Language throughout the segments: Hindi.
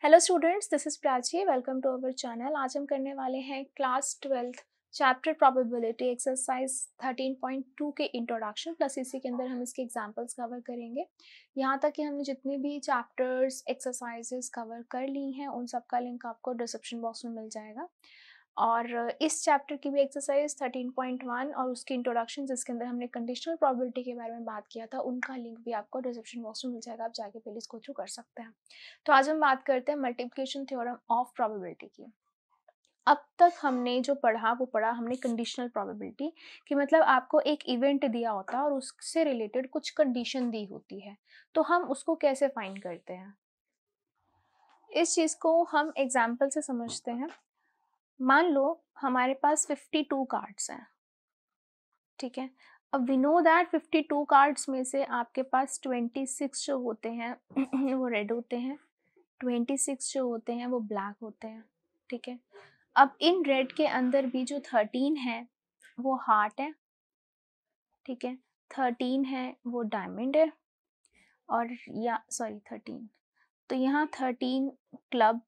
Hello students, this is Prachi. Welcome to our channel. आज हम करने वाले हैं class 12th chapter probability exercise 13.2 के इंट्रोडक्शन प्लस इसी के अंदर हम इसके एग्जांपल्स कवर करेंगे। यहाँ तक कि हमने जितनी भी चैप्टर्स एक्सरसाइजेस कवर कर ली हैं उन सब का लिंक आपको डिस्क्रिप्शन बॉक्स में मिल जाएगा। और इस चैप्टर की भी एक्सरसाइज 13.1 और उसकी इंट्रोडक्शन जिसके अंदर हमने कंडीशनल प्रोबेबिलिटी के बारे में बात किया था उनका लिंक भी आपको डिस्क्रिप्शन बॉक्स में मिल जाएगा। आप जाके पहले इसको थ्रू कर सकते हैं। तो आज हम बात करते हैं मल्टीप्लिकेशन थ्योरम ऑफ प्रोबेबिलिटी की। अब तक हमने जो पढ़ा वो पढ़ा हमने कंडीशनल प्रोबेबिलिटी कि मतलब आपको एक इवेंट दिया होता है और उससे रिलेटेड कुछ कंडीशन दी होती है, तो हम उसको कैसे फाइंड करते हैं। इस चीज़ को हम एग्जाम्पल से समझते हैं। मान लो हमारे पास 52 कार्ड्स हैं, ठीक है। अब वी नो दैट 52 कार्ड्स में से आपके पास 26 जो होते हैं वो रेड होते हैं, 26 जो होते हैं वो ब्लैक होते हैं, ठीक है। अब इन रेड के अंदर भी जो 13 है वो हार्ट है, ठीक है। 13 है वो डायमंड है, और या सॉरी 13, तो यहाँ 13 क्लब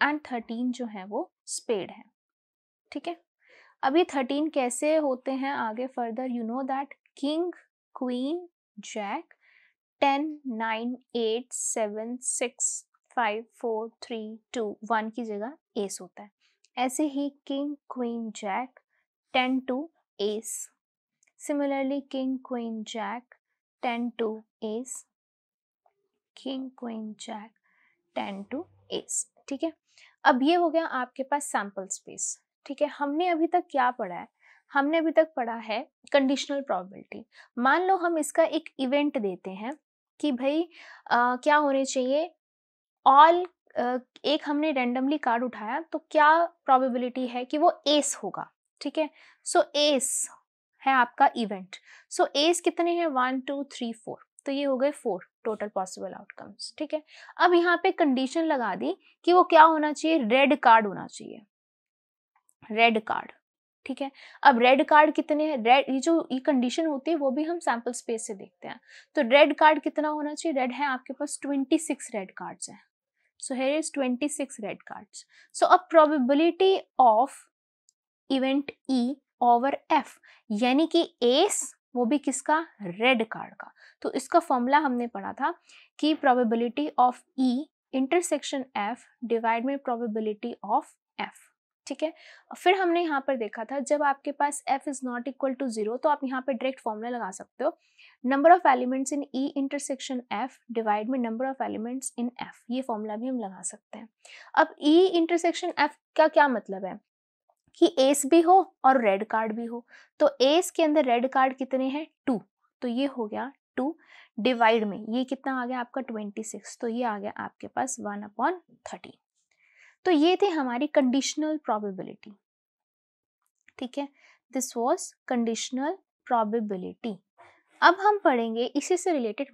एंड 13 जो है वो स्पेड है, ठीक है। अभी 13 कैसे होते हैं आगे further you know that king queen jack 10 9 8 7 6 5 4 3 2 1 की जगह एस होता है। ऐसे ही king queen jack 10 to ace, similarly king queen jack 10 to ace, king queen jack 10 to ace, ठीक है। अब ये हो गया आपके पास सैम्पल स्पेस, ठीक है। हमने अभी तक क्या पढ़ा है? हमने अभी तक पढ़ा है कंडीशनल प्रोबेबिलिटी। मान लो हम इसका एक इवेंट देते हैं कि भाई क्या होने चाहिए ऑल, एक हमने रैंडमली कार्ड उठाया तो क्या प्रोबेबिलिटी है कि वो एस होगा, ठीक है। सो एस है आपका इवेंट। सो एस कितने हैं 1 2 3 4, तो ये हो गए 4 टोटल पॉसिबल आउटकम्स, ठीक है। अब यहाँ पे कंडीशन लगा दी कि वो क्या होना चाहिए, रेड कार्ड होना चाहिए, रेड कार्ड, ठीक है। अब रेड कार्ड कितने हैं, रेड ये जो ये कंडीशन होती है वो भी हम सैंपल स्पेस से देखते हैं। तो रेड कार्ड कितना होना चाहिए, रेड है आपके पास 26 रेड कार्ड्स हैं। So here is 26 red cards. So a probability of event E over F, यानी कि एस वो भी किसका, रेड कार्ड का। तो इसका फॉर्मूला हमने पढ़ा था कि probability of E intersection F divide में probability of F, ठीक है। फिर हमने यहाँ पर देखा था जब आपके पास F is not equal to 0 तो आप यहाँ पे डायरेक्ट फॉर्मूला लगा सकते हो, number of elements in E intersection F divide में number of elements in F, ये फॉर्मूला भी हम लगा सकते हैं। अब E इंटरसेक्शन F का क्या मतलब है कि एस भी हो और रेड कार्ड भी हो। तो एस के अंदर रेड कार्ड कितने हैं 2, तो ये हो गया 2 डिवाइड में ये कितना आ गया आपका 26, तो ये आ गया आपके पास 1/13। तो ये थे हमारी कंडीशनल प्रोबेबिलिटी, ठीक है। This was conditional probability. अब हम पढ़ेंगे इसी से related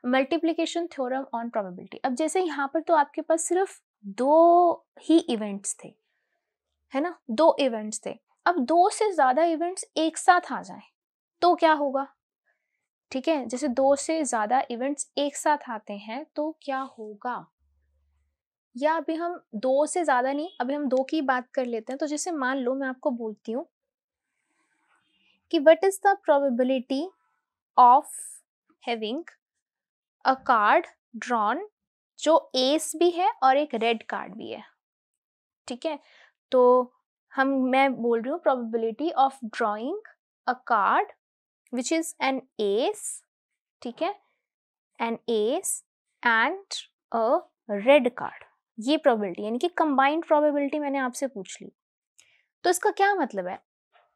multiplication theorem on probability. अब जैसे यहाँ पर तो आपके पास सिर्फ 2 ही इवेंट्स थे, है ना, 2 इवेंट्स थे। अब 2 से ज्यादा इवेंट्स एक साथ आ जाएं तो क्या होगा, ठीक है। जैसे 2 से ज्यादा इवेंट्स एक साथ आते हैं तो क्या होगा, या अभी हम 2 से ज्यादा नहीं, अभी हम 2 की बात कर लेते हैं। तो जैसे मान लो मैं आपको बोलती हूँ कि what is the probability of having a card drawn जो एस भी है और एक रेड कार्ड भी है, ठीक है। तो मैं बोल रही हूँ probability of drawing a card which is an ace, ठीक है, an ace and a red card, ये प्रोबेबिलिटी यानी कि कंबाइंड प्रोबेबिलिटी मैंने आपसे पूछ ली। तो इसका क्या मतलब है,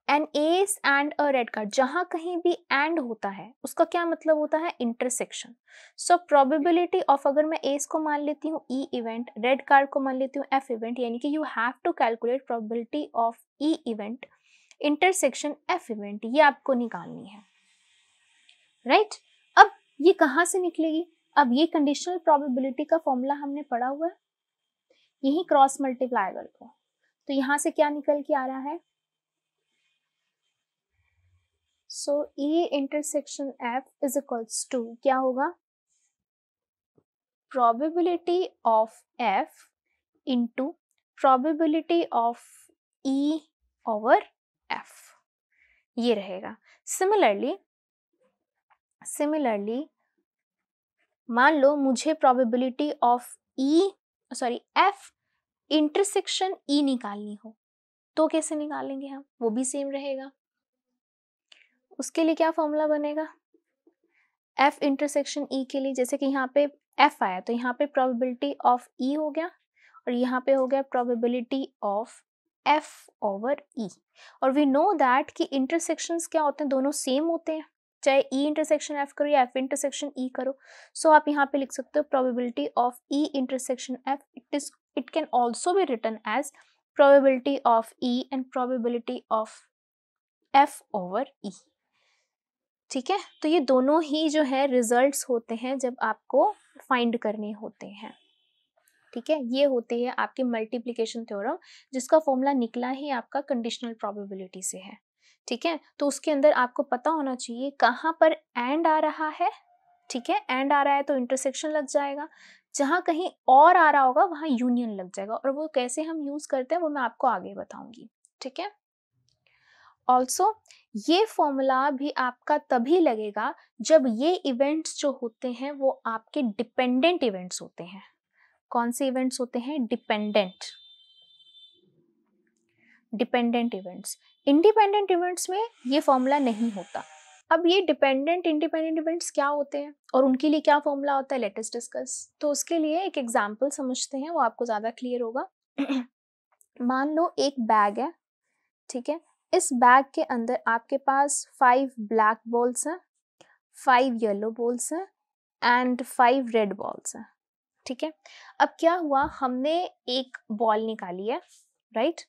an ace and a red card, जहां कहीं भी एंड होता है उसका क्या मतलब होता है, इंटरसेक्शन। सो प्रोबेबिलिटी ऑफ, अगर मैं एस को मान लेती हूँ ई इवेंट, रेड कार्ड को मान लेती हूँ एफ इवेंट, यानी कि you have to calculate probability of E event intersection F event, ये आपको निकालनी है, राइट। अब ये कहाँ से निकलेगी, अब ये कंडीशनल प्रोबेबिलिटी का फॉर्मूला हमने पढ़ा हुआ है, यही क्रॉस मल्टीप्लाई कर दो, तो यहां से क्या निकल के आ रहा है, so E intersection F is equals to क्या होगा, probability of F into probability of E over F, ये रहेगा। सिमिलरली मान लो मुझे probability of F intersection E निकालनी हो, तो कैसे निकालेंगे हम, वो भी सेम रहेगा। उसके लिए क्या फॉर्मूला बनेगा, F इंटरसेक्शन E के लिए, जैसे कि यहाँ पे F आया तो यहाँ पे probability of E हो गया और यहाँ पे हो गया probability of F over E। और we know that कि intersections क्या होते हैं, दोनों सेम होते हैं, चाहे E इंटरसेक्शन F करो या F इंटरसेक्शन E करो। सो आप यहाँ पे लिख सकते हो probability of E intersection F, it can also be written as probability of E and probability of F over E। ठीक है, तो ये दोनों ही जो है रिजल्ट्स होते हैं जब आपको फाइंड करने होते हैं। ठीक है, ये होती है आपकी मल्टीप्लिकेशन थ्योरम, जिसका फॉर्मूला निकला ही आपका कंडीशनल प्रोबेबिलिटी से है। ठीक है, तो उसके अंदर आपको पता होना चाहिए कहाँ पर एंड आ रहा है। ठीक है, एंड आ रहा है तो इंटरसेक्शन लग जाएगा, जहाँ कहीं और आ रहा होगा वहाँ यूनियन लग जाएगा, और वो कैसे हम यूज करते हैं वो मैं आपको आगे बताऊंगी। ठीक है, ऑल्सो ये फॉर्मूला भी आपका तभी लगेगा जब ये इवेंट्स जो होते हैं वो आपके डिपेंडेंट इवेंट्स होते हैं। कौन से इवेंट्स होते हैं, डिपेंडेंट इवेंट्स। इंडिपेंडेंट इवेंट्स में ये फॉर्मूला नहीं होता। अब ये डिपेंडेंट इंडिपेंडेंट इवेंट्स क्या होते हैं और उनके लिए क्या फॉर्मूला होता है, लेट अस डिस्कस। तो उसके लिए एक एग्जांपल समझते हैं, वो आपको ज्यादा क्लियर होगा। मान लो एक बैग है, ठीक है, इस बैग के अंदर आपके पास 5 ब्लैक बॉल्स हैं, 5 येलो बॉल्स हैं एंड 5 रेड बॉल्स हैं। ठीक है, अब क्या हुआ, हमने एक बॉल निकाली है, राइट।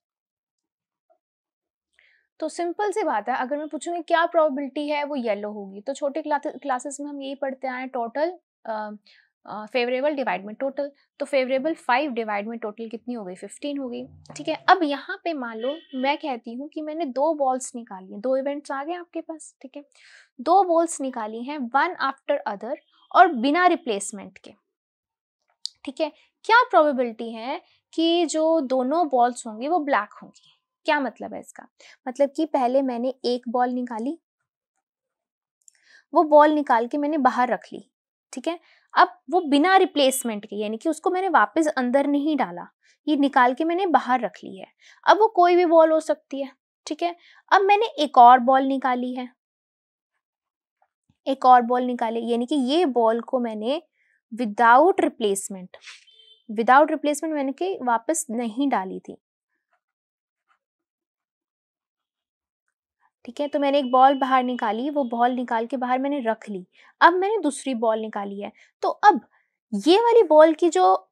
तो सिंपल सी बात है, अगर मैं पूछूंगी क्या प्रोबेबिलिटी है, वो येलो होगी। तो छोटे क्लासेस में हम यही पढ़ते आए, टोटल फेवरेबल डिवाइड में टोटल। तो फेवरेबल 5 डिवाइड में टोटल कितनी हो गई, 15 हो गई। ठीक है, अब यहाँ पे मान लो मैं कहती हूँ कि मैंने 2 बॉल्स निकाली हैं, 2 इवेंट्स आ गए आपके पास। ठीक है, 2 बॉल्स निकाली हैं, वन आफ्टर अदर और बिना रिप्लेसमेंट के। ठीक है, क्या प्रोबेबिलिटी है कि जो दोनों बॉल्स होंगी वो ब्लैक होंगी। क्या मतलब है इसका, मतलब कि पहले मैंने एक बॉल निकाली, वो बॉल निकाल के मैंने बाहर रख ली। ठीक है, अब वो बिना रिप्लेसमेंट के, यानी कि उसको मैंने वापस अंदर नहीं डाला, ये निकाल के मैंने बाहर रख ली है। अब वो कोई भी बॉल हो सकती है। ठीक है, अब मैंने एक और बॉल निकाली है, एक और बॉल निकाली, यानी कि ये बॉल को मैंने विदाउट रिप्लेसमेंट मैंने के वापस नहीं डाली थी। ठीक है, तो मैंने एक बॉल बाहर निकाली, वो बॉल निकाल के बाहर मैंने रख ली। अब मैंने दूसरी बॉल निकाली है, तो अब ये वाली बॉल की जो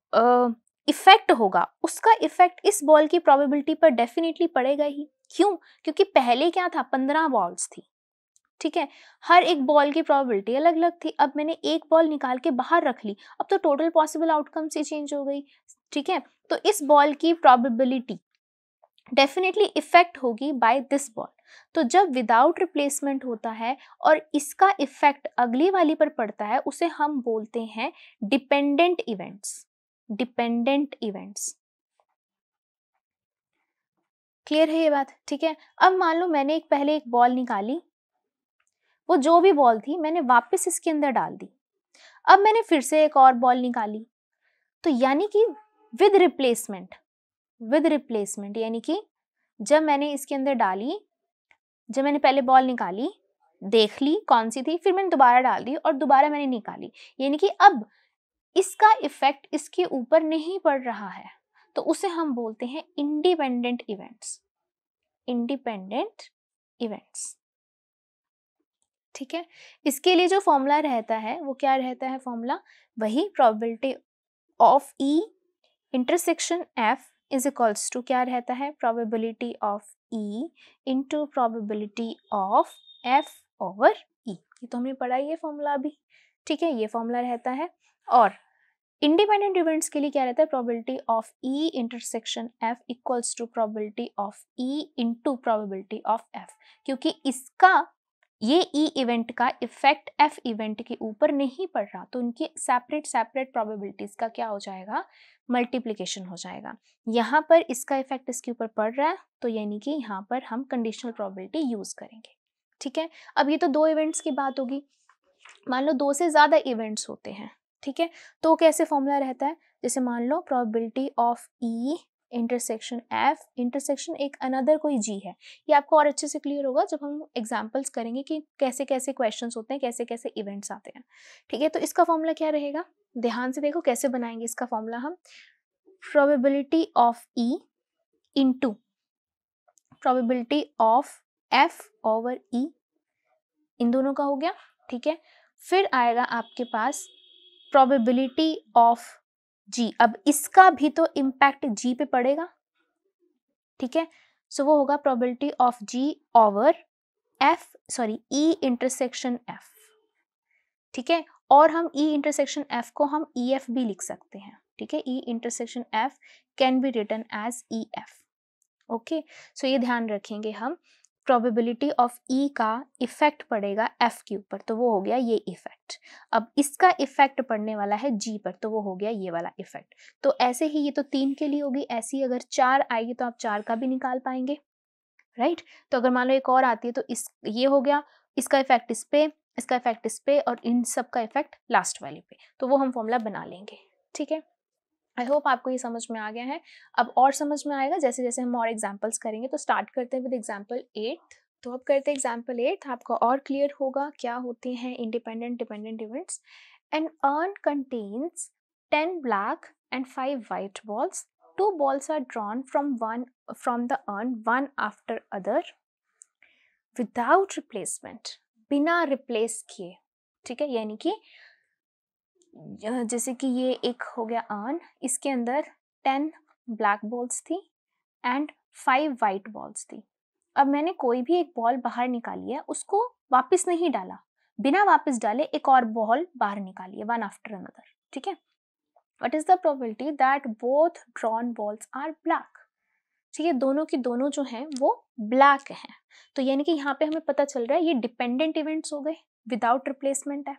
इफेक्ट होगा, उसका इफेक्ट इस बॉल की प्रोबेबिलिटी पर डेफिनेटली पड़ेगा ही। क्यों, क्योंकि पहले क्या था, 15 बॉल्स थी। ठीक है, हर एक बॉल की प्रोबेबिलिटी अलग अलग थी। अब मैंने एक बॉल निकाल के बाहर रख ली, अब तो टोटल पॉसिबल आउटकम से चेंज हो गई। ठीक है, तो इस बॉल की प्रोबेबिलिटी डेफिनेटली इफेक्ट होगी बाय दिस बॉल। तो जब विदाउट रिप्लेसमेंट होता है और इसका इफेक्ट अगली वाली पर पड़ता है, उसे हम बोलते हैं डिपेंडेंट इवेंट्स। क्लियर है ये बात। ठीक है, अब मान लो मैंने पहले एक बॉल निकाली, वो जो भी बॉल थी मैंने वापस इसके अंदर डाल दी। अब मैंने फिर से एक और बॉल निकाली, तो यानी कि विद रिप्लेसमेंट, यानी कि जब मैंने इसके अंदर डाली, जब मैंने पहले बॉल निकाली, देख ली कौन सी थी, फिर मैंने दोबारा डाल दी और दोबारा मैंने निकाली, यानी कि अब इसका इफेक्ट इसके ऊपर नहीं पड़ रहा है, तो उसे हम बोलते हैं इंडिपेंडेंट इवेंट्स। ठीक है, इसके लिए जो फॉर्मूला रहता है वो क्या रहता है, फॉर्मूला वही probability of E intersection F is equals to क्या रहता है, probability of E into probability of F over E। ये तो हमने पढ़ा ही है फॉर्मूला अभी। ठीक है, ये फॉर्मूला रहता है। और इंडिपेंडेंट इवेंट्स के लिए क्या रहता है, probability of E intersection F equals to probability of E into probability of F, क्योंकि इसका ये ई इवेंट का इफेक्ट एफ इवेंट के ऊपर नहीं पड़ रहा, तो उनकी सेपरेट सेपरेट प्रोबेबिलिटीज का क्या हो जाएगा, मल्टीप्लिकेशन हो जाएगा। यहाँ पर इसका इफेक्ट इसके ऊपर पड़ रहा है, तो यानी कि यहाँ पर हम कंडीशनल प्रोबेबिलिटी यूज करेंगे। ठीक है, अब ये तो दो इवेंट्स की बात होगी। मान लो दो से ज्यादा इवेंट्स होते हैं, ठीक है, तो कैसे फॉर्मूला रहता है, जैसे मान लो probability of E intersection F intersection एक अनदर कोई जी है। ये आपको और अच्छे से क्लियर होगा जब हम एग्जांपल्स करेंगे कि कैसे कैसे क्वेश्चंस होते हैं, कैसे कैसे इवेंट्स आते हैं। ठीक है, तो इसका फॉर्मूला क्या रहेगा, ध्यान से देखो कैसे बनाएंगे इसका फॉर्मूला हम। Probability of E into probability of F over E, इन दोनों का हो गया। ठीक है, फिर आएगा आपके पास प्रोबेबिलिटी ऑफ जी, अब इसका भी तो इम्पैक्ट जी पे पड़ेगा। ठीक है, सो वो होगा probability of G over F, sorry E intersection F. ठीक है, और हम ई इंटरसेक्शन एफ को हम ई एफ भी लिख सकते हैं। ठीक है, E intersection F can be written as E F. Okay, so ये ध्यान रखेंगे हम, प्रोबेबिलिटी ऑफ ई का इफेक्ट पड़ेगा एफ के ऊपर, तो वो हो गया ये इफेक्ट। अब इसका इफेक्ट पड़ने वाला है जी पर, तो वो हो गया ये वाला इफेक्ट। तो ऐसे ही ये तो 3 के लिए होगी, ऐसी अगर 4 आएगी तो आप 4 का भी निकाल पाएंगे, राइट। तो अगर मान लो एक और आती है तो इस ये हो गया, इसका इफेक्ट इस पे, इसका इफेक्ट इस पे, और इन सब का इफेक्ट लास्ट वाले पे, तो वो हम फॉर्मूला बना लेंगे। ठीक है, आई होप आपको ये समझ में आ गया है। अब और समझ में आएगा जैसे जैसे हम और एग्जांपल्स करेंगे। तो स्टार्ट करते हैं विद एग्जांपल 8। तो अब करते हैं एग्जांपल 8, आपको और क्लियर होगा क्या होते हैं independent dependent events. An urn contains 10 black and 5 white balls, 2 balls are drawn from the urn one after other without replacement, बिना रिप्लेस किए। ठीक है, यानी कि जैसे कि ये एक हो गया अर्न, इसके अंदर 10 ब्लैक बॉल्स थी एंड 5 वाइट बॉल्स थी। अब मैंने कोई भी एक बॉल बाहर निकाली है, उसको वापस नहीं डाला, बिना वापस डाले एक और बॉल बाहर निकाली है वन आफ्टर अनदर। ठीक है, what is the probability that both drawn balls are black. ठीक है, दोनों की दोनों जो हैं वो ब्लैक हैं, तो यानी कि यहाँ पे हमें पता चल रहा है ये डिपेंडेंट इवेंट्स हो गए, विदाउट रिप्लेसमेंट है।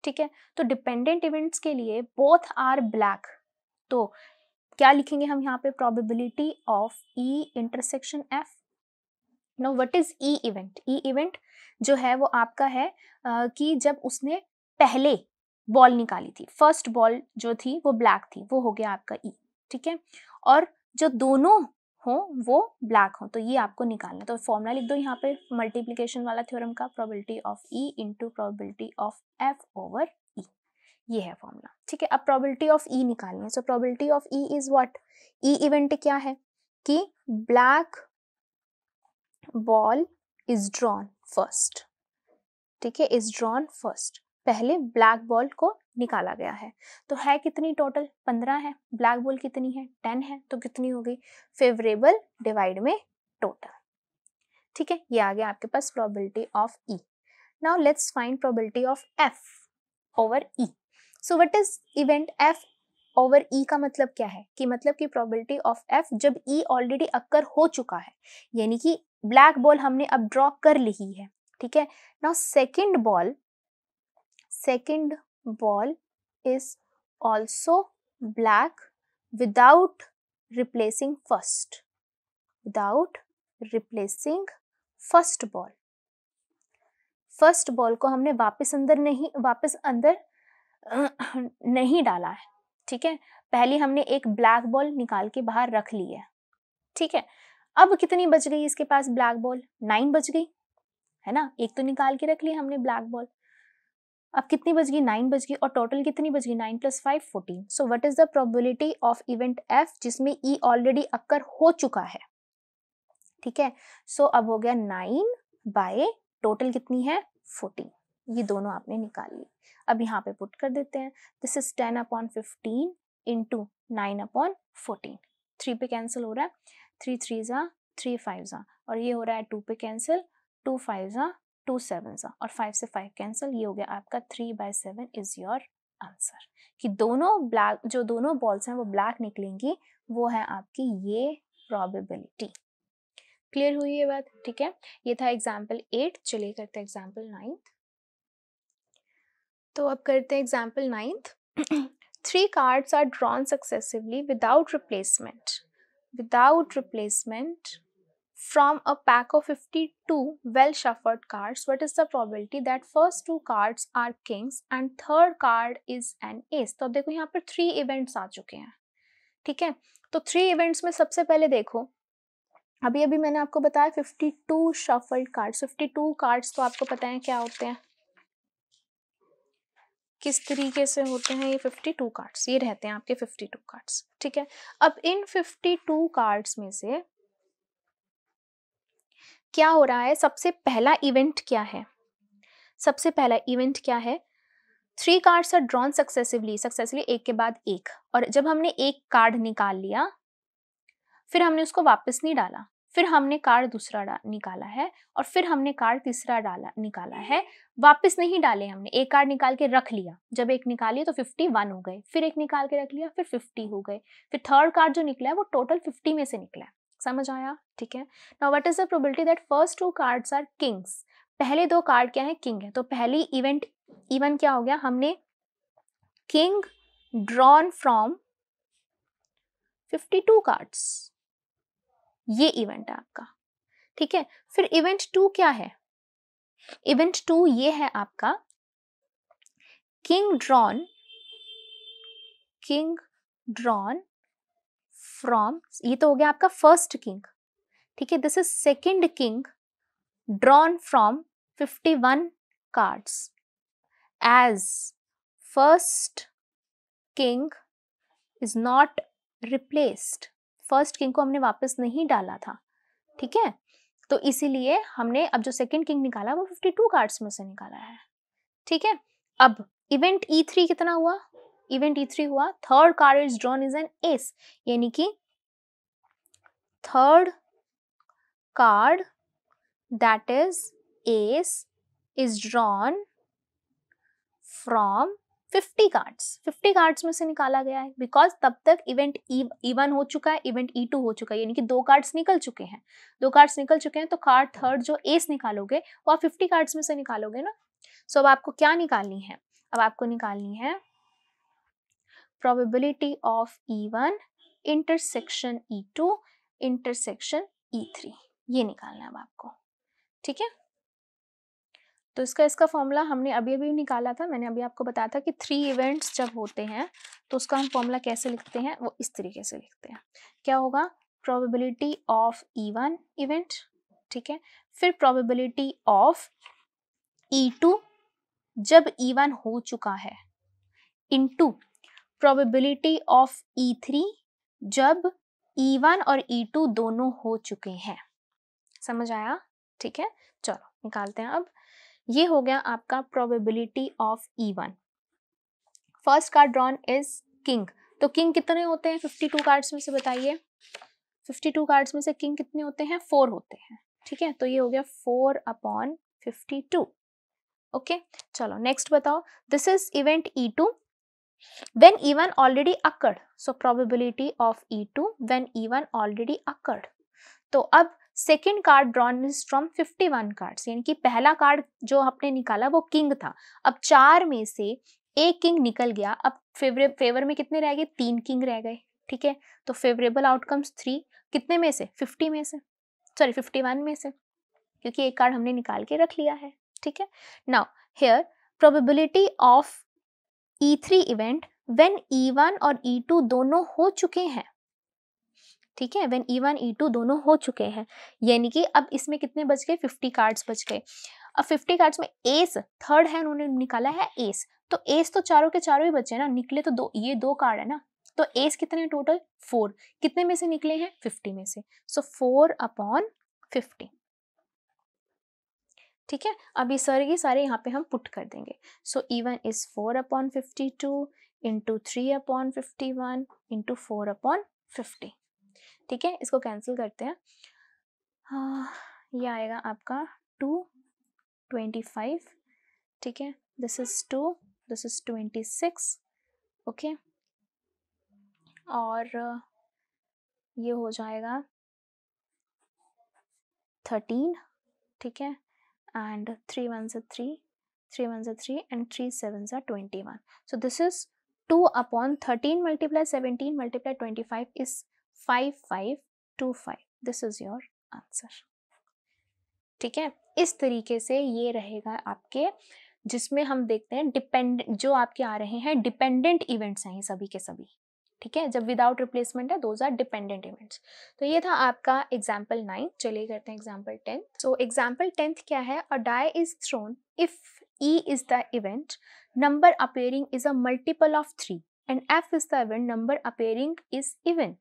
ठीक है, तो डिपेंडेंट इवेंट्स के लिए बोथ आर ब्लैक, तो क्या लिखेंगे हम यहाँ पे, probability of E intersection F. Know what is E event, E event जो है वो आपका है कि जब उसने पहले बॉल निकाली थी, फर्स्ट बॉल जो थी वो ब्लैक थी, वो हो गया आपका ई। ठीक है, और जो दोनों हो वो ब्लैक हो, तो ये आपको निकालना। तो फॉर्मूला लिख दो यहाँ पे मल्टीप्लिकेशन वाला थ्योरम का, probability of E into probability of F over E, ये है फॉर्मूला। ठीक है, अब प्रोबेबिलिटी ऑफ ई निकालनी है। So probability of E is what, E event क्या है कि black ball is drawn first. ठीक है, इज ड्रॉन फर्स्ट, पहले ब्लैक बॉल को निकाला गया है। तो है कितनी टोटल, 15 है, ब्लैक बॉल कितनी है, 10 है, तो कितनी हो गई, फेवरेबल डिवाइड में टोटल। ठीक है, ये आ गया आपके पास probability of E. Now let's find probability of F over E. So what is event F over E का मतलब क्या है, कि मतलब कि प्रोबेबिलिटी ऑफ एफ जब ई ऑलरेडी अक्कर हो चुका है, यानी कि ब्लैक बॉल हमने अब ड्रॉ कर ली है। ठीक है, now second ball is also black without replacing first, without replacing first ball. First ball को हमने वापस अंदर नहीं डाला है। ठीक है, पहले हमने एक ब्लैक बॉल निकाल के बाहर रख ली है। ठीक है, अब कितनी बच गई इसके पास ब्लैक बॉल, 9 बच गई है ना, एक तो निकाल के रख ली हमने ब्लैक बॉल, अब कितनी बच गई, 9 बच गई, और टोटल कितनी बच गई, 9 + 5 14। सो what is the probability of event F जिसमें ई ऑलरेडी अक्कर हो चुका है। ठीक है, सो अब हो गया 9 बाय टोटल कितनी है 14, ये दोनों आपने निकाल ली। अब यहाँ पे पुट कर देते हैं, दिस इज 10/15 इंटू 9/14, 3 पे कैंसिल हो रहा है, 3 3 जा 3 5 जा, और ये हो रहा है 2 पे कैंसिल, 2 5 जा 2 7 जा, और 5 से 5 कैंसिल, ये हो गया आपका 3/7 इज योर आंसर। कि दोनों ब्लैक, जो दोनों बॉल्स हैं वो ब्लैक निकलेंगी, वो है आपकी ये प्रोबेबिलिटी। क्लियर हुई ये बात? ठीक है, ये था एग्जाम्पल 8। चलिए करते हैं एग्जाम्पल 9। तो अब करते हैं example 9। 3 cards are drawn successively without replacement from a pack of 52 well shuffled cards. What is the probability that first 2 cards are kings and third card is an ace? तो अब देखो यहाँ पर 3 इवेंट्स आ चुके हैं, ठीक है। तो 3 इवेंट्स में सबसे पहले देखो, अभी अभी मैंने आपको बताया 52 शफल्ड कार्ड्स। 52 कार्ड्स तो आपको पता है क्या होते हैं, किस तरीके से होते हैं ये 52 कार्ड्स, ये रहते हैं आपके 52 कार्ड्स, ठीक है। अब इन 52 कार्ड्स में से क्या हो रहा है, सबसे पहला इवेंट क्या है? सबसे पहला इवेंट क्या है? 3 कार्ड्स आर ड्रॉन सक्सेसिवली एक के बाद एक, और जब हमने एक कार्ड निकाल लिया फिर हमने उसको वापस नहीं डाला, फिर हमने कार्ड दूसरा निकाला है, और फिर हमने कार्ड तीसरा निकाला है, वापस नहीं डाले हमने, एक कार्ड निकाल के रख लिया, जब एक निकाली तो 51 हो गए, फिर एक निकाल के रख लिया फिर 50 हो गए, फिर थर्ड कार्ड जो निकला है वो टोटल 50 में से निकला है। समझ आया? ठीक है। Now what is the probability that first 2 cards are kings? पहले 2 कार्ड क्या है? किंग है। तो पहली इवन क्या हो गया, हमने किंग ड्रॉन फ्रॉम 52 कार्ड्स, ये इवेंट है आपका, ठीक है। फिर इवेंट 2 क्या है? इवेंट 2 ये है आपका किंग ड्रॉन फ्रॉम, ये तो हो गया आपका फर्स्ट किंग, ठीक है। This is second king drawn from 51 cards as first king is not replaced. First king को हमने वापस नहीं डाला था, ठीक है, तो इसीलिए हमने अब जो सेकंड किंग निकाला वो 52 कार्ड्स में से निकाला है, ठीक है। अब इवेंट E3 कितना हुआ? इवेंट E3 हुआ third card is drawn is an S, यानी कि third card that is S is drawn from 50 cards. 50 cards में से निकाला गया है, बिकॉज तब तक इवेंट E1 हो चुका है, इवेंट E2 हो चुका है, यानी कि 2 कार्ड्स निकल चुके हैं। 2 कार्ड्स निकल चुके हैं तो कार्ड थर्ड जो एस निकालोगे वो आप 50 कार्ड्स में से निकालोगे ना। सो अब आपको क्या निकालनी है? अब आपको निकालनी है probability of E1 intersection E2 intersection E3, ये निकालना है अब आपको, ठीक है। तो इसका फॉर्मूला हमने अभी अभी निकाला था, मैंने अभी आपको बताया था कि 3 इवेंट्स जब होते हैं तो उसका हम फॉर्मूला कैसे लिखते हैं, वो इस तरीके से लिखते हैं। क्या होगा? probability of E1 इवेंट, ठीक है, फिर probability of E2 जब E1 हो चुका है, इनटू probability of E3 जब E1 और E2 दोनों हो चुके हैं। समझ आया? ठीक है, चलो निकालते हैं। अब ये हो गया आपका probability of E1। First card drawn is king, तो किंग कितने होते हैं 52 कार्ड्स में से? बताइए 52 कार्ड्स में से किंग कितने होते हैं? 4 होते हैं, ठीक है। तो ये हो गया 4/52। ओके, चलो नेक्स्ट बताओ। This is event E2 when E1 already occurred, so probability of E2 when E1 already occurred। तो अब second card drawn is from 51 cards, यानी कि पहला कार्ड जो आपने निकाला वो किंग था। अब 4 में से एक किंग निकल गया, अब फेवर में कितने रह गए? 3 किंग रह गए, ठीक है। तो फेवरेबल आउटकम्स 3 कितने में से? 50 में से, सॉरी 51 में से, क्योंकि एक कार्ड हमने निकाल के रख लिया है, ठीक है। Now here probability of E3 event when E1 और E2 दोनों हो चुके हैं, ठीक है, व्हेन E1 E2 दोनों हो चुके हैं, यानी कि अब इसमें कितने बच गए? 50 कार्ड्स बच गए। अब 50 कार्ड्स में एस थर्ड है, उन्होंने निकाला है एस, तो एस तो चारों के चारों ही बचे ना, निकले तो दो, ये 2 कार्ड है ना, तो एस कितने टोटल? 4, कितने में से निकले हैं? 50 में से, सो 4/50, ठीक है। अभी सारे यहाँ पे हम पुट कर देंगे। सो E1 इज 4/52 इंटू 3/51 इंटू 4/50, ठीक है। इसको कैंसिल करते हैं, ये आएगा आपका 225, ठीक है। This is 2, this is 26, okay, और ये हो जाएगा 13, ठीक है, and 3 1s are 3, 3 1s are 3 and 3 7s are 21. So this is 2 upon 13 multiply 17 multiply 25 is 5525. This is your answer. ठीक है, इस तरीके से ये रहेगा आपके, जिसमें हम देखते हैं डिपेंडेंट जो आपके आ रहे हैं डिपेंडेंट इवेंट्स हैं ये सभी के सभी, ठीक है, जब विदाउट रिप्लेसमेंट है दोज आर डिपेंडेंट इवेंट्स। तो ये था आपका एग्जाम्पल 9। चलिए करते हैं एग्जाम्पल 10। सो एग्जाम्पल 10 क्या है, a die is thrown if E is the event, number appearing is a multiple of 3 and F is the event, number appearing is even,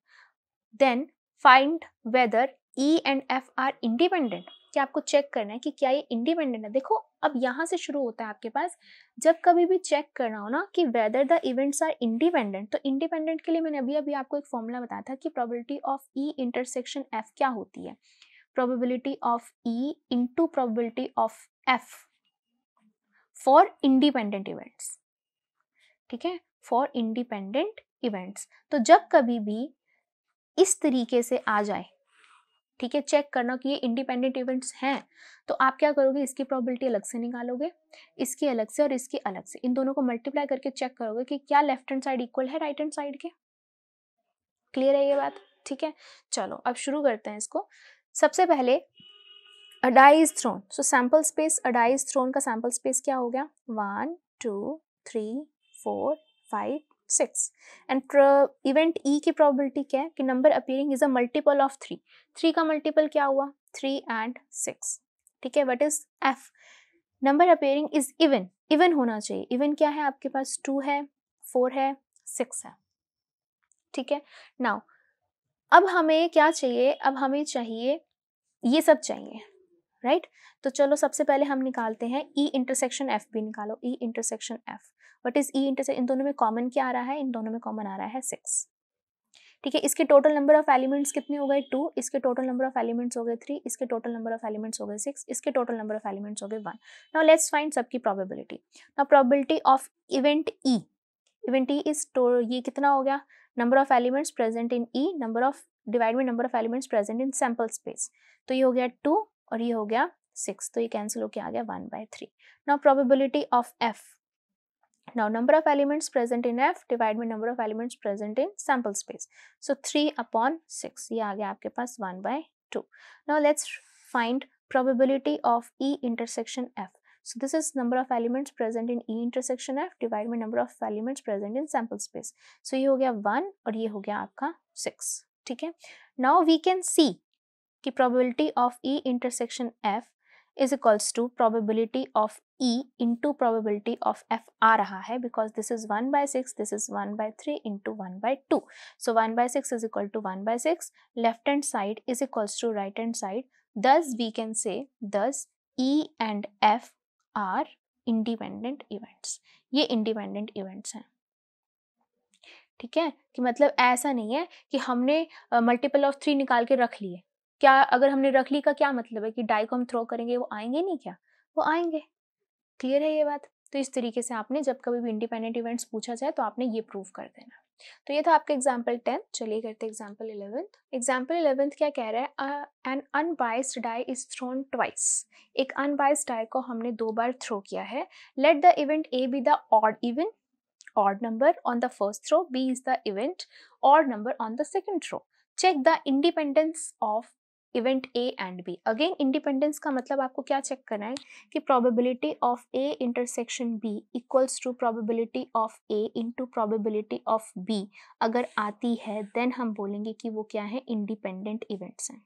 then find whether E and F are independent. कि आपको चेक करना है कि क्या ये इंडिपेंडेंट है। देखो अब यहाँ से शुरू होता है आपके पास, जब कभी भी चेक करना हो ना कि whether the events are independent, तो इंडिपेंडेंट के लिए मैंने अभी आपको एक फॉर्मूला बताया था कि probability of E intersection F क्या होती है, probability of E into probability of F for independent events, ठीक है, फॉर इंडिपेंडेंट इवेंट्स। तो जब कभी भी इस तरीके से आ जाए, ठीक है, चेक करना कि ये इंडिपेंडेंट इवेंट्स हैं, तो आप क्या करोगे, इसकी प्रोबेबिलिटी अलग से निकालोगे, इसकी अलग से और इसकी अलग से, इन दोनों को मल्टीप्लाई करके चेक करोगे कि क्या लेफ्ट हैंड साइड इक्वल है राइट हैंड साइड के। क्लियर है ये बात, ठीक है। चलो अब शुरू करते हैं इसको। सबसे पहले a die is thrown, so sample space a die is thrown का सैंपल स्पेस क्या हो गया, 1 2 3 4 5 6 एंड इवेंट ई की प्रोबेबिलिटी क्या है कि number appearing is a multiple of 3, 3 का मल्टीपल क्या हुआ 3 एंड 6, ठीक है। What is F, number appearing is even, even होना चाहिए, इवन क्या है आपके पास 2 है 4 है 6 है, ठीक है। नाउ अब हमें क्या चाहिए, अब हमें चाहिए ये सब चाहिए, राइट तो चलो सबसे पहले हम निकालते हैं ई इंटरसेक्शन एफ भी निकालो, E intersection F. What is E intersection, इन दोनों में कॉमन क्या आ रहा है, इन दोनों में कॉमन आ रहा है 6, ठीक है। इसके टोटल नंबर ऑफ एलिमेंट्स कितने हो गए 2, इसके टोटल नंबर ऑफ एलिमेंट्स हो गए 3, इसके टोटल नंबर ऑफ एलिमेंट्स हो गए 6, इसके टोटल नंबर ऑफ एलिमेंट्स हो गए 1। नाउ लेट्स फाइंड सबकी probability. Now probability of event E, event E is ये कितना हो गया, number of elements present in E, number of divide by number of elements present in sample space, तो ये हो गया 2 और ये हो गया 6, तो ये कैंसिल होके आ गया 1/3। Now probability of F, now number of elements present in F divided by number of elements present in sample space, so 3/6, ये आ गया आपके पास 1/2। now let's find probability of E intersection F, so this is number of elements present in E intersection F divided by number of elements present in sample space, so ये हो गया 1 और ये हो गया आपका 6, ठीक है। now we can see कि probability of E intersection F is equals to probability of E into probability of F आ रहा है, because this is 1/6, this is 1/3 into 1/2, so 1/6 is equal to 1/6, left hand side is equals to right hand side, thus we can say thus E and F are independent events, ये independent events हैं, ठीक है। कि मतलब ऐसा नहीं है कि हमने मल्टीपल ऑफ 3 निकाल के रख लिए, क्या अगर हमने रख ली का क्या मतलब है कि डाई को हम थ्रो करेंगे वो आएंगे नहीं, क्या वो आएंगे। क्लियर है ये बात। तो इस तरीके से आपने जब कभी भी इंडिपेंडेंट इवेंट्स पूछा जाए तो आपने ये प्रूव कर देना। तो ये था आपका एग्जाम्पल 10। चलिए करते हैं एग्जाम्पल 11। एग्जाम्पल 11 क्या कह रहा है, an unbiased die is thrown twice, एक अनबाइस्ड डाई को हमने 2 बार थ्रो किया है। Let the event A be the odd even, odd number on the first row, B is the event, odd number on the second row. Check the independence of event A and B. Again independence का मतलब आपको क्या चेक करना है कि probability of A intersection B equals to probability of A into probability of B अगर आती है then हम बोलेंगे कि वो क्या है, independent events हैं,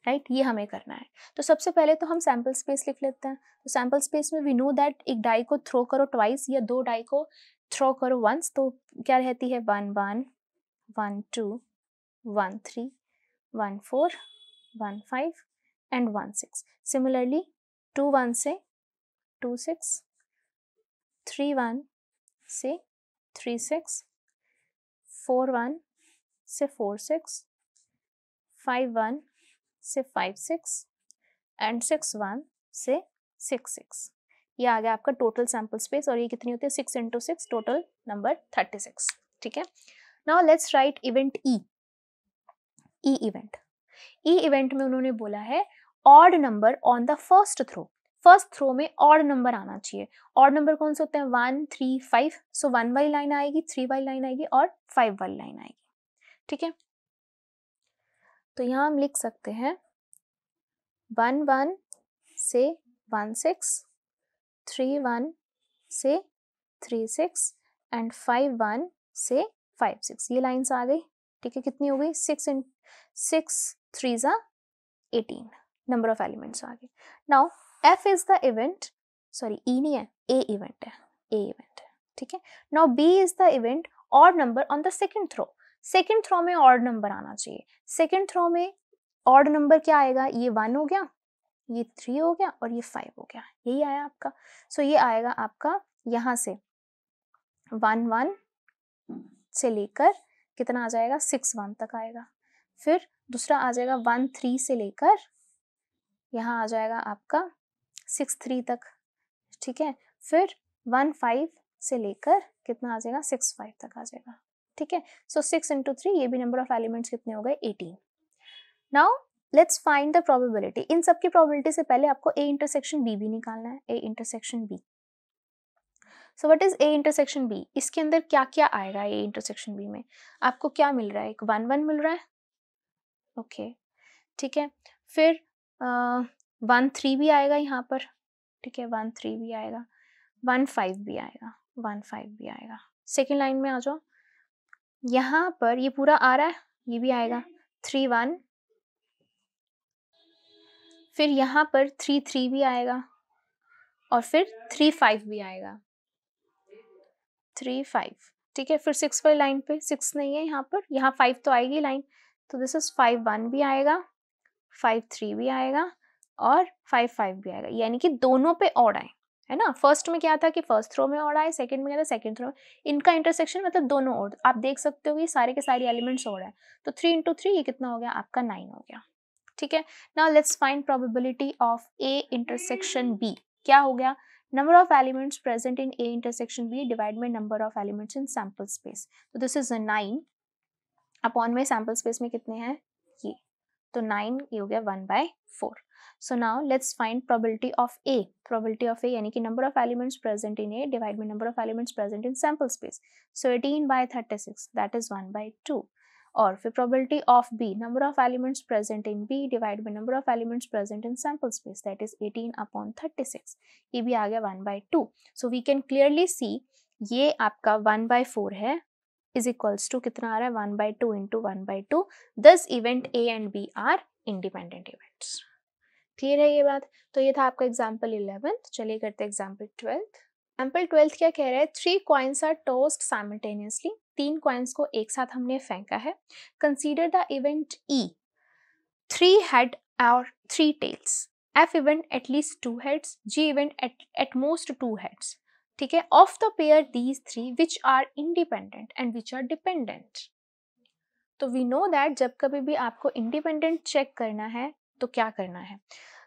राइट ये हमें करना है। तो सबसे पहले तो हम सैम्पल स्पेस लिख लेते हैं। तो सैम्पल स्पेस में वी नो दैट एक डाई को थ्रो करो ट्वाइस या 2 डाई को थ्रो करो वंस, तो क्या रहती है 1 1 1 2 1 3 1 4 1 5 एंड 1 6। सिमिलरली 2 1 से 2 6, 3 1 से 3 6, 4 1 से 4 6, 5 1 से 5 6 एंड 6 1 से 6 6। ये आ गया आपका टोटल सैंपल स्पेस और ये कितनी होती है 6 into 6, टोटल नंबर 36, ठीक है। Now let's write event E, E event. E event में उन्होंने बोला है odd number on the first throw में ऑड नंबर आना चाहिए। ऑड नंबर कौन से होते हैं? 1 3 5। सो 1 वाली लाइन आएगी, 3 वाली लाइन आएगी और 5 वाली लाइन आएगी। ठीक है, तो यहाँ हम लिख सकते हैं 1 1 से 1 6, 3 1 से 3 6 एंड 5 1 से 5 6। ये लाइन्स आ गई। ठीक है, कितनी हो गई? 6 3 जा 18 नंबर ऑफ एलिमेंट्स आ गए। Now F is the event, sorry E नहीं है, ए इवेंट है, ए इवेंट है। ठीक है, now B is the event odd number on the second throw. Second throw में ऑड नंबर आना चाहिए। सेकेंड थ्रो में ऑड नंबर क्या आएगा? ये 1 हो गया, ये 3 हो गया और ये 5 हो गया, यही आया आपका। सो ये आएगा आपका यहाँ से 1 1 से लेकर कितना आ जाएगा? 6 1 तक आएगा। फिर दूसरा आ जाएगा 1 3 से लेकर यहाँ आ जाएगा आपका 6 3 तक। ठीक है, फिर 1 5 से लेकर कितना आ जाएगा? 6 5 तक आ जाएगा। ठीक है, सो 6 into 3, ये भी नंबर ऑफ एलिमेंट्स कितने हो गए? 18। Now let's find the probability. इन सब की प्रोबेबिलिटी से पहले आपको ए इंटरसेक्शन बी भी निकालना है। A intersection B, so what is A intersection B? इसके अंदर क्या क्या आएगा? ए इंटरसेक्शन बी में आपको क्या मिल रहा है? एक 1 1 मिल रहा है। ओके, ठीक है, फिर 1 3 भी आएगा यहाँ पर। ठीक है, 1 3 भी आएगा, 1 5 भी आएगा, 1 5 भी आएगा। सेकेंड लाइन में आ जाओ, यहाँ पर ये पूरा आ रहा है, ये भी आएगा 3 1, फिर यहाँ पर 3 3 भी आएगा और फिर 3 5 भी आएगा, 3 5। ठीक है, फिर 6 वाली लाइन पे 6 नहीं है यहाँ पर, यहाँ 5 तो आएगी लाइन, तो दिस इज 5 1 भी आएगा, 5 3 भी आएगा और 5 5 भी आएगा, यानी कि दोनों पे ऑड आए, है ना। फर्स्ट में क्या था कि फर्स्ट थ्रो में ऑड आए, सेकंड में क्या था? Second throw. इनका इंटरसेक्शन मतलब दोनों ऑड, आप देख सकते हो कि सारे के सारे एलिमेंट्स ऑड है। तो 3 into 3 ये कितना हो गया आपका? 9 हो गया। ठीक है, now let's find probability of A intersection B. क्या हो गया? Number of elements present in A intersection B divide by number of elements in sample space. तो दिस इज 9 अपॉन में सैंपल स्पेस में कितने हैं? ये, तो 9 ये हो गया 1/4। So now let's find probability of A. Probability of A यानी कि number of elements present in A divided by number of elements present in sample space. So 18/36, that is 1/2. और फिर probability of B, number of elements present in B divided by number of elements present in sample space, that is 18/36. ये भी आ गया 1/2. So we can clearly see ये आपका 1/4 है is equals to कितना आ रहा है? 1/2 into 1/2. Thus event A and B are independent events. Clear है ये बात? तो ये था आपका एग्जाम्पल 11th। चलिए करते हैं एग्जाम्पल 12th। एग्जाम्पल 12th क्या कह रहा है? 3 coins are tossed simultaneously. 3 coins को एक साथ हमने फेंका है। Consider the event E. 3 head or 3 tails. F event at least 2 heads. G event at most 2 heads. ठीक है, of the pair these 3 which are independent and which are dependent. तो we know that जब कभी भी आपको independent चेक करना है तो क्या करना है?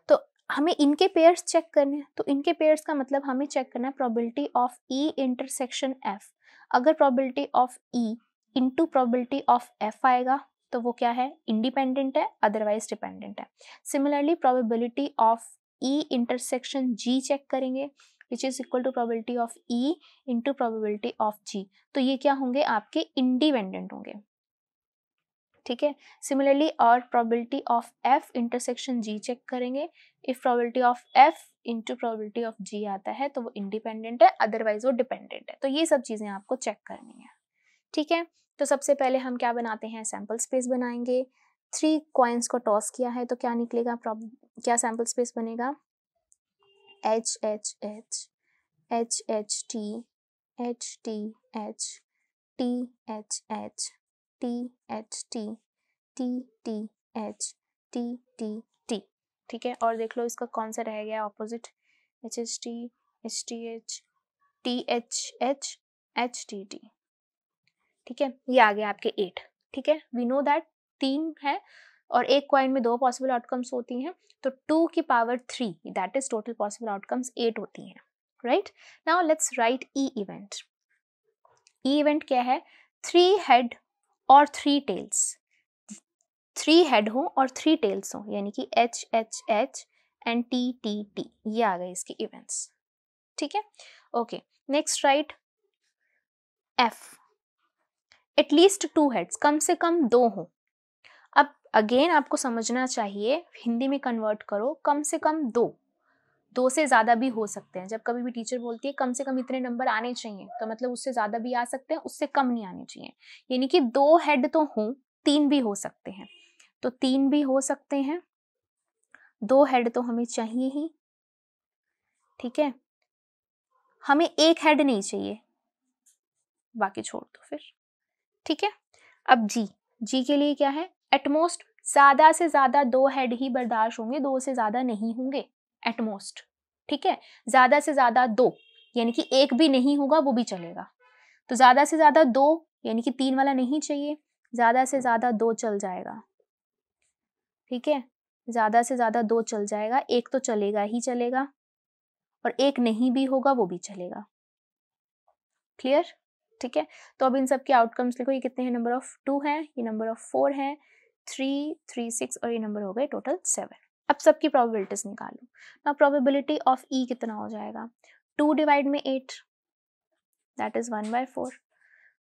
तो हमें इनके पेयर्स चेक करने हैं। तो इनके पेयर्स का मतलब हमें चेक करना है probability of E intersection F. अगर probability of E into probability of F आएगा तो वो क्या है? इंडिपेंडेंट है, अदरवाइज डिपेंडेंट है। Similarly probability of E intersection G check करेंगे which is equal to probability of E into probability of G. तो ये क्या होंगे? आपके इंडिपेंडेंट होंगे। ठीक है, सिमिलरली और probability of F intersection G check करेंगे। If probability of F into probability of G आता है तो वो इंडिपेंडेंट है, अदरवाइज वो डिपेंडेंट है। तो ये सब चीजें आपको चेक करनी है। ठीक है, तो सबसे पहले हम क्या बनाते हैं? सैंपल स्पेस बनाएंगे। 3 कॉइन्स को टॉस किया है तो क्या निकलेगा? क्या सैंपल स्पेस बनेगा? H H H, H H T, H T H, T H H, T H T, T T H, T T T. ठीक है, और देख लो इसका कौन सा रह गया opposite? H H T, H T H, T H H, H T T. ठीक है, ये आ गया आपके 8। ठीक है, वी नो दैट 3 है और एक कॉइन में 2 पॉसिबल आउटकम्स होती हैं, तो 2 की power 3 that is total possible outcomes 8 होती हैं। Right, now let's right E event. E event क्या है? 3 हेड और 3 टेल्स। 3 हेड हो और 3 टेल्स हो, यानी कि H H H and T T T, ये आ गए इसके इवेंट्स। ठीक है, okay. Next right F, at least 2 heads, कम से कम 2 हो। अब अगेन आपको समझना चाहिए, हिंदी में कन्वर्ट करो, कम से कम 2 से ज़्यादा भी हो सकते हैं। जब कभी भी टीचर बोलती है कम से कम इतने नंबर आने चाहिए, तो मतलब उससे ज़्यादा भी आ सकते हैं, उससे कम नहीं आने चाहिए। यानी कि 2 हेड तो हो, 3 भी हो सकते हैं, तो 3 भी हो सकते हैं, 2 हेड तो हमें चाहिए ही। ठीक है, हमें 1 हेड नहीं चाहिए, बाकी छोड़ दो फिर। ठीक है, अब जी के लिए क्या है, एटमोस्ट ज्यादा से ज्यादा 2 हेड ही बर्दाश्त होंगे, 2 से ज्यादा नहीं होंगे एटमोस्ट। ठीक है, ज्यादा से ज्यादा 2, यानी कि 1 भी नहीं होगा वो भी चलेगा। तो ज्यादा से ज्यादा 2, यानी कि 3 वाला नहीं चाहिए, ज्यादा से ज्यादा 2 चल जाएगा। ठीक है, ज्यादा से ज्यादा 2 चल जाएगा, 1 तो चलेगा ही चलेगा, और 1 नहीं भी होगा वो भी चलेगा। क्लियर? ठीक है, तो अब इन सब के आउटकम्स लिखो। ये कितने हैं, नंबर ऑफ 2 है, ये नंबर ऑफ 4 है, 3 3 6, और ये नंबर हो गए टोटल 7। अब सबकी प्रोबेबिलिटीज निकालो ना। प्रोबेबिलिटी ऑफ ई कितना हो जाएगा, 2 डिवाइड में 8, that is 1/4।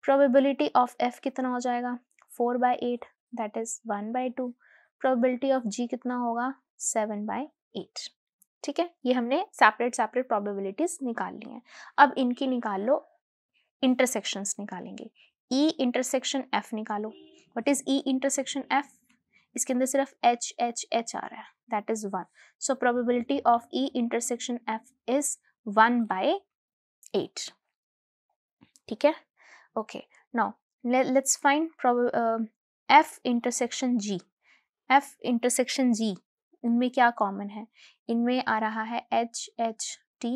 Probability of F कितना हो जाएगा, 4/8, दैट इज 1/2। प्रोबेबिलिटी ऑफ जी कितना होगा, 7/8। ठीक है, ये हमने सेपरेट प्रोबेबिलिटीज निकाल ली हैं। अब इनकी निकाल लो, इंटरसेक्शंस निकालेंगे। ई इंटरसेक्शन एफ निकालो। What is E intersection F, इसके अंदर सिर्फ H H H आ रहा है, that is 1। So probability of E intersection F is 1/8। ठीक है, okay. Now let's find F intersection G. F intersection G, इनमें क्या कॉमन है, इनमें आ रहा है H H T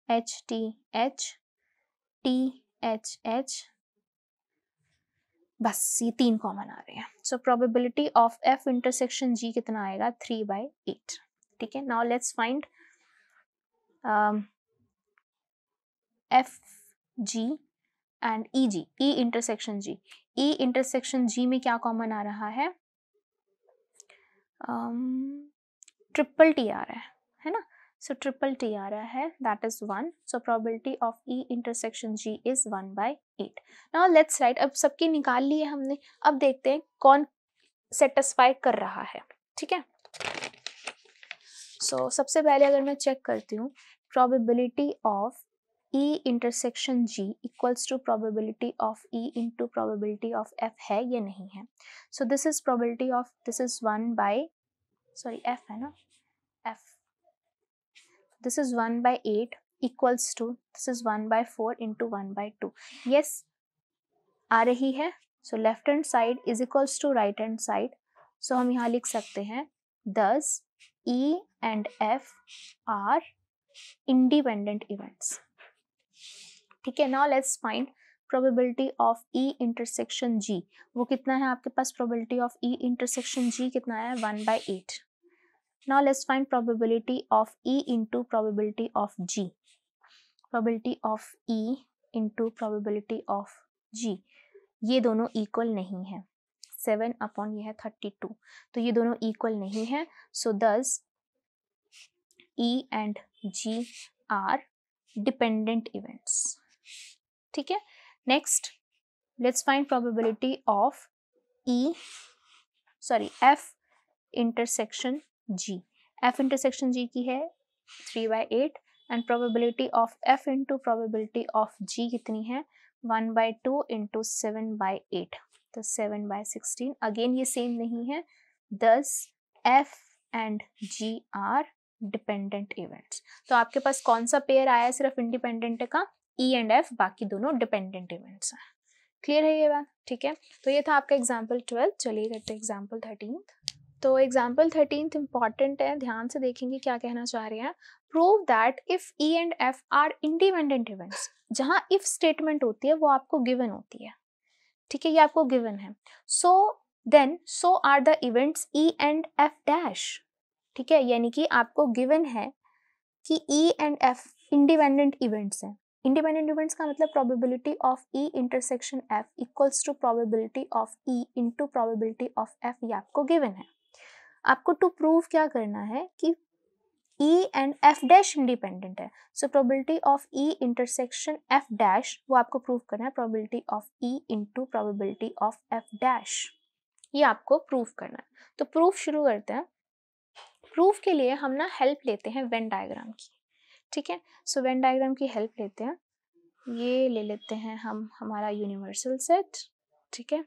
H T H T H H, बस ये 3 कॉमन आ रहे हैं। So probability of F intersection G कितना आएगा, 3/8। ठीक है, now let's find F G and E G, E intersection G. E intersection G में क्या कॉमन आ रहा है, ट्रिपल टी आ रहा है ना। सो ट्रिपल टी आ रहा है, that is 1। So probability of E intersection G is 1/8। Now let's write, अब सबकी निकाल लिए हमने, अब देखते हैं कौन सेटिस्फाई कर रहा है। ठीक है, सो सबसे पहले अगर मैं चेक करती हूँ, probability of E intersection G equals to probability of E into probability of F है या नहीं है। So this is probability of, this is 1/, F है ना, F, this is 1/8 equals to, this is 1/4 into 1/2। Yes, आ रही है। So left hand side is equals to right hand side. So हम यहाँ लिख सकते हैं, thus E and F are independent events. ठीक है, now let's find probability of E intersection G। वो कितना है आपके पास, probability of E intersection G कितना है, 1/8। now let's find probability of E into probability of G। probability of E into probability of G, ये दोनों इक्वल नहीं है, 7 अपॉन ये है 32, तो ये दोनों इक्वल नहीं है। सो thus E and G are dependent events। ठीक है, next let's find probability of F intersection G। F intersection G की है 3/8 and probability of F into probability of G कितनी है, 1/2 इंटू 7/8, तो 7/16। अगेन ये सेम नहीं है, thus F and G are dependent events. तो आपके पास कौन सा पेयर आया है सिर्फ इंडिपेंडेंट का, E एंड F, बाकी दोनों डिपेंडेंट इवेंट्स हैं। क्लियर है ये बात? ठीक है, तो ये था आपका एग्जाम्पल 12। चलिए करते हैं एग्जाम्पल 13। तो एग्जाम्पल 13 इंपॉर्टेंट है, ध्यान से देखेंगे क्या कहना चाह रहे हैं। Prove that if E and F are independent events. जहां इफ स्टेटमेंट होती है वो आपको गिवन होती है, ठीक है, ये आपको गिवन है। So are the events E and F dash. ठीक है, यानी कि आपको गिवन है कि E and F independent events हैं। इंडिपेंडेंट इवेंट्स का मतलब probability of E intersection F equals to probability of E into probability of F, ये आपको गिवन है। आपको टू प्रूव क्या करना है कि E and F dash independent है, so probability of E intersection F dash वो आपको प्रूव करना है probability of E into probability of F dash, ये आपको प्रूव करना है। तो प्रूफ शुरू करते हैं। प्रूफ के लिए हम ना हेल्प लेते हैं वेन डायग्राम की, ठीक है। सो वेन डायग्राम की हेल्प लेते हैं, ये ले लेते हैं हम हमारा यूनिवर्सल सेट, ठीक है,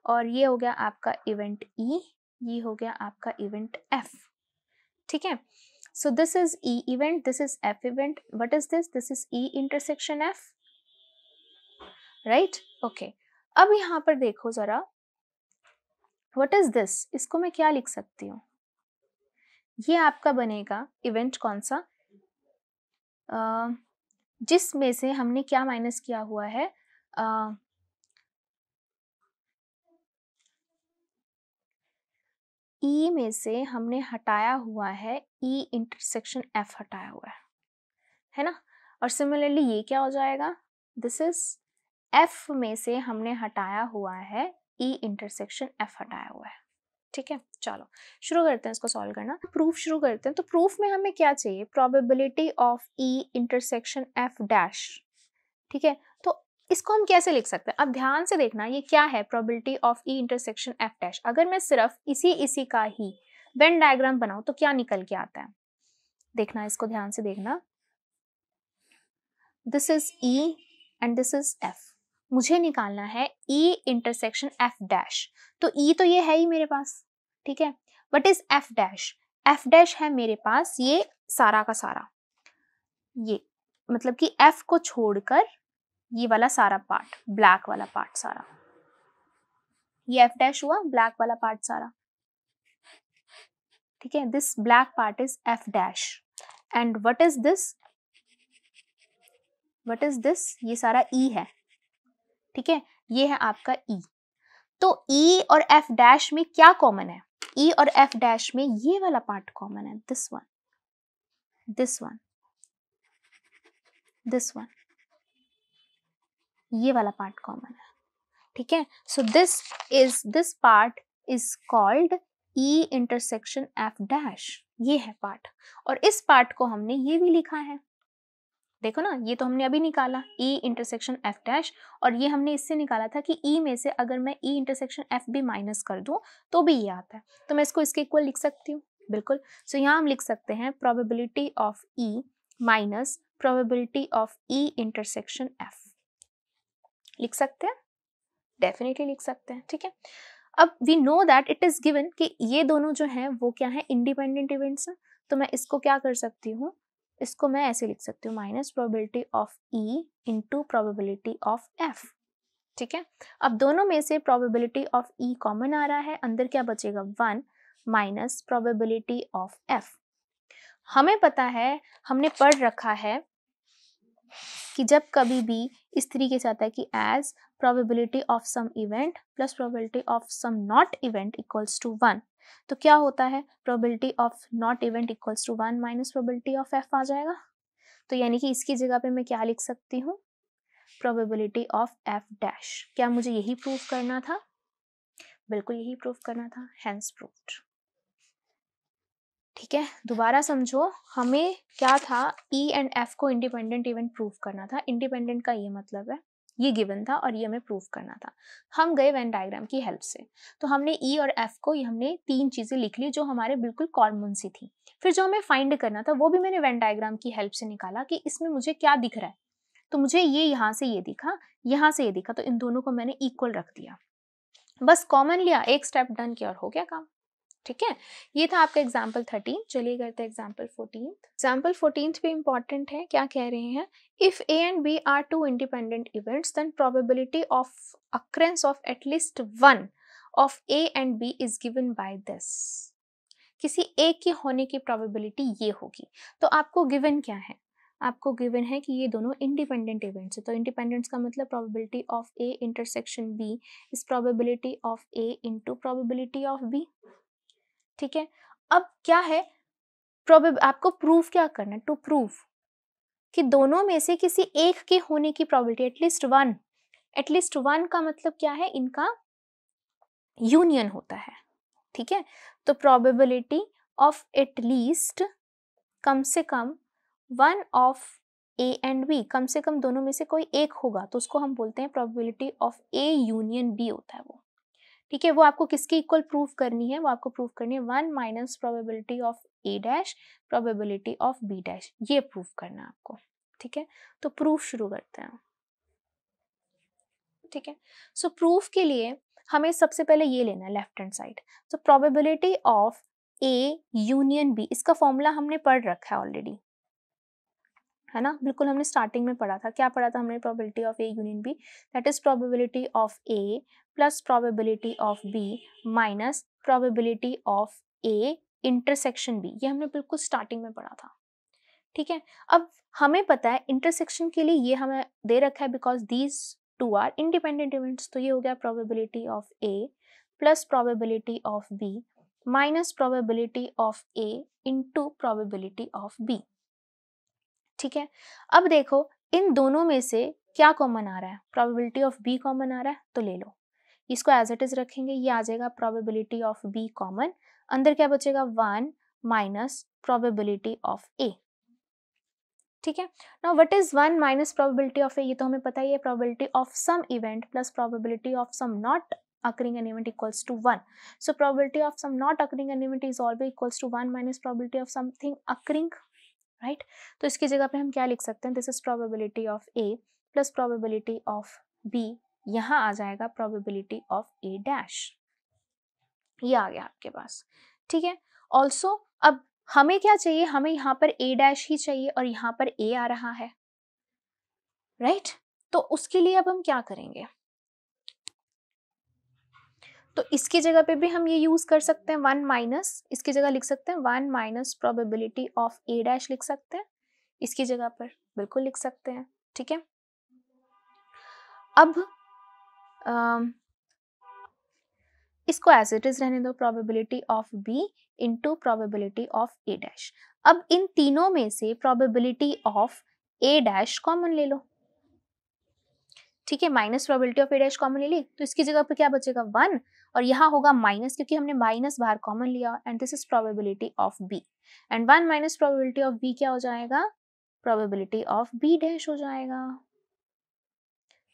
और ये हो गया आपका इवेंट ई, ये हो गया आपका इवेंट एफ, ठीक है। So this is E event, this is F event, what is this, this is E intersection F, right, okay. अब यहाँ पर देखो जरा, व्हाट इज दिस, इसको मैं क्या लिख सकती हूँ, ये आपका बनेगा इवेंट कौन सा, जिसमें से हमने क्या माइनस किया हुआ है, ई में से हमने हटाया हुआ है ई इंटरसेक्शन एफ हटाया हुआ है ना। और सिमिलरली ये क्या हो जाएगा, दिस इज एफ में से हमने हटाया हुआ है ई इंटरसेक्शन एफ हटाया हुआ है, ठीक है। चलो शुरू करते हैं इसको सॉल्व करना, प्रूफ शुरू करते हैं। तो प्रूफ में हमें क्या चाहिए, probability of E intersection F dash, ठीक है। तो इसको हम कैसे लिख सकते हैं, अब ध्यान से देखना ये क्या है, probability of E intersection F dash. अगर मैं सिर्फ इसी का ही वेन डायग्राम बनाऊं तो क्या निकल के आता है, देखना इसको ध्यान से देखना, this is E and this is F, मुझे निकालना है ई इंटरसेक्शन एफ डैश। तो ई तो ये है ही मेरे पास, ठीक है, what is F dash, F dash है मेरे पास ये सारा का सारा, ये मतलब कि एफ को छोड़कर ये वाला सारा पार्ट, ब्लैक वाला पार्ट सारा, ये एफ डैश हुआ, ब्लैक वाला पार्ट सारा, ठीक है। This black part is F dash and what is this, what is this, ये सारा ई है, ठीक है, ये है आपका ई। तो ई और एफ डैश में क्या कॉमन है, ई और एफ डैश में ये वाला पार्ट कॉमन है, this one, this one, this one, ये वाला पार्ट कॉमन है, ठीक है। So this part is called E intersection F dash, ये है पार्ट। और इस पार्ट को हमने ये भी लिखा है, देखो ना, ये तो हमने अभी निकाला ई इंटरसेक्शन एफ डैश, और ये हमने इससे निकाला था कि ई में से अगर मैं ई इंटरसेक्शन एफ भी माइनस कर दूं तो भी ये आता है, तो मैं इसको इसके इक्वल लिख सकती हूँ, बिल्कुल। सो यहाँ हम लिख सकते हैं probability of E minus probability of E intersection F, लिख सकते हैं, डेफिनेटली लिख सकते हैं, ठीक है। अब we know that it is given कि ये दोनों जो हैं वो क्या है, इंडिपेंडेंट इवेंट्स हैं, तो मैं इसको क्या कर सकती हूँ, इसको मैं ऐसे लिख सकती हूँ minus probability of E into probability of F, ठीक है। अब दोनों में से प्रोबेबिलिटी ऑफ ई कॉमन आ रहा है, अंदर क्या बचेगा 1 माइनस प्रोबेबिलिटी ऑफ एफ। हमें पता है, हमने पढ़ रखा है कि जब कभी भी इस तरीके से आता है कि as probability of some event plus probability of some not event equals to 1, तो क्या होता है, probability of not event equals to 1 minus probability of F आ जाएगा। तो यानी कि इसकी जगह पे मैं क्या लिख सकती हूँ, प्रोबेबिलिटी ऑफ एफ डैश। क्या मुझे यही प्रूव करना था, बिल्कुल यही प्रूव करना था, हेंस प्रूव्ड, ठीक है। दोबारा समझो, हमें क्या था, ई एंड एफ को इंडिपेंडेंट इवेंट प्रूव करना था, इंडिपेंडेंट का ये मतलब है ये गिवन था और ये हमें प्रूव करना था। हम गए वेन डायग्राम की हेल्प से, तो हमने ई और एफ को, हमने 3 चीजें लिख ली जो हमारे बिल्कुल कॉमन सी थी। फिर जो हमें फाइंड करना था वो भी मैंने वेन डायग्राम की हेल्प से निकाला कि इसमें मुझे क्या दिख रहा है, तो मुझे ये यहाँ से ये दिखा, यहाँ से ये दिखा, तो इन दोनों को मैंने इक्वल रख दिया, बस कॉमन लिया, एक स्टेप डन किया और हो गया काम, ठीक है। ये था आपका एग्जाम्पल 13। चलिए करते हैं एग्जाम्पल 14। एग्जाम्पल 14 भी इंपॉर्टेंट है, क्या कह रहे हैं, if A and B are 2 independent events then probability of occurrence of at least 1 of A and B is given by this. किसी एक के होने की प्रोबेबिलिटी ये होगी, तो आपको गिवन क्या है, आपको गिवन है कि ये दोनों इंडिपेंडेंट इवेंट्स है, तो इंडिपेंडेंस का मतलब probability of A intersection B is probability of A into probability of B, ठीक है। अब क्या है, आपको प्रूफ क्या करना है, टू प्रूव कि दोनों में से किसी एक के होने की प्रोबेबिलिटी एटलीस्ट वन का मतलब क्या है, इनका यूनियन होता है, ठीक है। तो प्रोबेबिलिटी ऑफ एटलीस्ट कम से कम one of A and B, कम से कम दोनों में से कोई एक होगा तो उसको हम बोलते हैं probability of A union B होता है वो, ठीक है। वो आपको किसकी इक्वल प्रूव करनी है, वो आपको प्रूव करनी है 1 minus probability of A dash probability of B dash, ये प्रूव करना है आपको, ठीक है। तो प्रूफ शुरू करते हैं, ठीक है। सो प्रूफ के लिए हमें सबसे पहले ये लेना है लेफ्ट हैंड साइड। तो probability of A union B, इसका फॉर्मूला हमने पढ़ रखा है ऑलरेडी, है ना, बिल्कुल हमने स्टार्टिंग में पढ़ा था। क्या पढ़ा था हमने, probability of A union B, that is probability of A plus probability of B minus probability of A intersection B, ये हमने बिल्कुल स्टार्टिंग में पढ़ा था, ठीक है। अब हमें पता है इंटरसेक्शन के लिए ये हमें दे रखा है because these two are independent events, तो ये हो गया probability of A plus probability of B minus probability of A into probability of B, ठीक है। अब देखो इन दोनों में से क्या कॉमन आ रहा है, प्रोबेबिलिटी ऑफ बी कॉमन आ रहा है, तो ले लो इसको एज इट इज रखेंगे, ये आ जाएगा प्रोबेबिलिटी ऑफ बी कॉमन, अंदर क्या बचेगा 1 माइनस प्रोबेबिलिटी ऑफ ए, ठीक है। Now what is 1 minus probability of A, ये तो हमें पता ही है, probability of some event plus probability of some not occurring an event equals to 1. So probability of some not occurring an event is always equals to 1 minus probability of something occurring, right? तो इसकी जगह पे हम क्या लिख सकते हैं, this is probability of A plus probability of B, यहाँ आ जाएगा प्रोबेबिलिटी ऑफ ए डैश, ये आ गया आपके पास, ठीक है। ऑल्सो अब हमें क्या चाहिए, हमें यहाँ पर ए डैश ही चाहिए और यहाँ पर ए आ रहा है, राइट? तो उसके लिए अब हम क्या करेंगे, तो इसकी जगह पे भी हम ये यूज कर सकते हैं 1 माइनस, इसकी जगह लिख सकते हैं 1 minus probability of A dash लिख सकते हैं, इसकी जगह पर बिल्कुल लिख सकते हैं, ठीक है। अब इसको एज इट इज रहने दो, probability of B into probability of A dash. अब इन तीनों में से probability of A dash common ले लो, ठीक है, minus probability of A dash common ले ली, तो इसकी जगह पे क्या बचेगा 1 और यहाँ होगा माइनस, क्योंकि हमने माइनस बाहर कॉमन लिया, and this is probability of B, and 1 minus probability of B क्या हो जाएगा, प्रोबेबिलिटी ऑफ बी डैश हो जाएगा,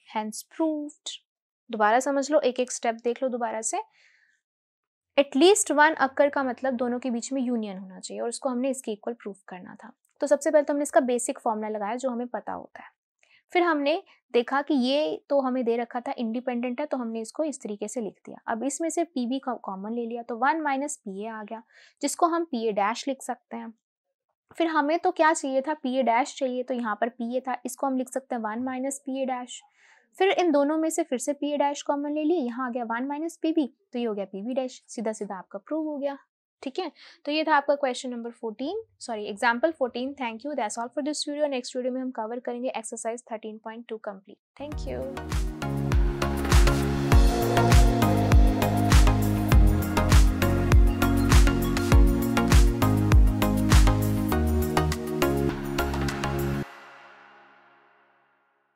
हेंस प्रूव्ड। दोबारा समझ लो, एक एक स्टेप देख लो दोबारा से। एटलीस्ट 1 अक्कर का मतलब दोनों के बीच में यूनियन होना चाहिए और उसको हमने इसके इक्वल प्रूफ करना था। तो सबसे पहले तो हमने इसका बेसिक फॉर्मूला लगाया जो हमें पता होता है, फिर हमने देखा कि ये तो हमें दे रखा था इंडिपेंडेंट है, तो हमने इसको इस तरीके से लिख दिया। अब इसमें से पी बी कॉमन ले लिया तो 1 माइनस पी ए आ गया, जिसको हम पी ए डैश लिख सकते हैं। फिर हमें तो क्या चाहिए था, पी ए डैश चाहिए, तो यहाँ पर पी ए था, इसको हम लिख सकते हैं 1 माइनस पी ए डैश। फिर इन दोनों में से फिर से पी ए डैश कॉमन ले लिए, यहाँ आ गया 1 माइनस पी बी, तो ये हो गया पी बी डैश, सीधा सीधा आपका प्रूव हो गया, ठीक है। तो ये था आपका question number 14, sorry example 14। Thank you, that's all for this video. Next video में हम कवर करेंगे एक्सरसाइज 13.2 कंप्लीट। Thank you.